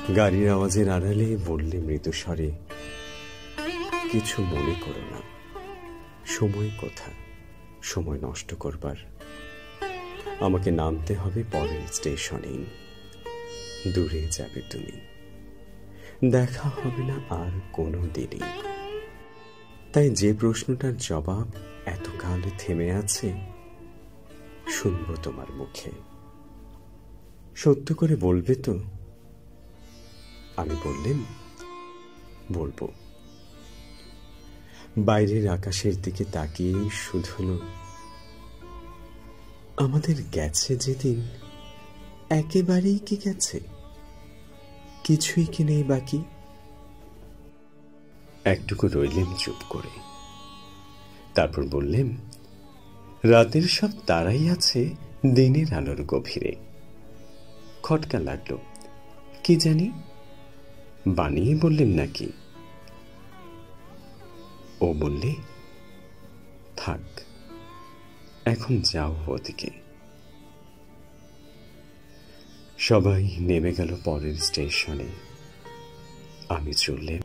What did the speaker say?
গাড়ির আওয়াজের আড়ালে বললে মৃদুস্বরে, কিছু মনে করো না, সময় কোথা সময় নষ্ট করবার। আমাকে নামতে হবে পরের স্টেশনেই। দূরে যাবে তুমি, দেখা হবে না আর কোনো দিনই। তাই যে প্রশ্নটার জবাব এতকাল থেমে আছে, শুনব তোমার মুখে। সত্য করে বলবে তো? আমি বললেম, বলবো। বাইরের আকাশের দিকে তাকিয়ে শুধুলো, আমাদের গেছে যেদিন একেবারেই কি গেছে, কিছুই কি নেই বাকি। একটুকু রইলেম চুপ করে, তারপর বললেম, রাতের সব তারাই আছে দিনের আলোর গভীরে। খটকা লাগলো, কি জানি বানিয়ে বললেন নাকি। ও বললে, থাক এখন যাও ওদিকে। সবাই নেমে গেল পরের স্টেশনে। আমি চললেম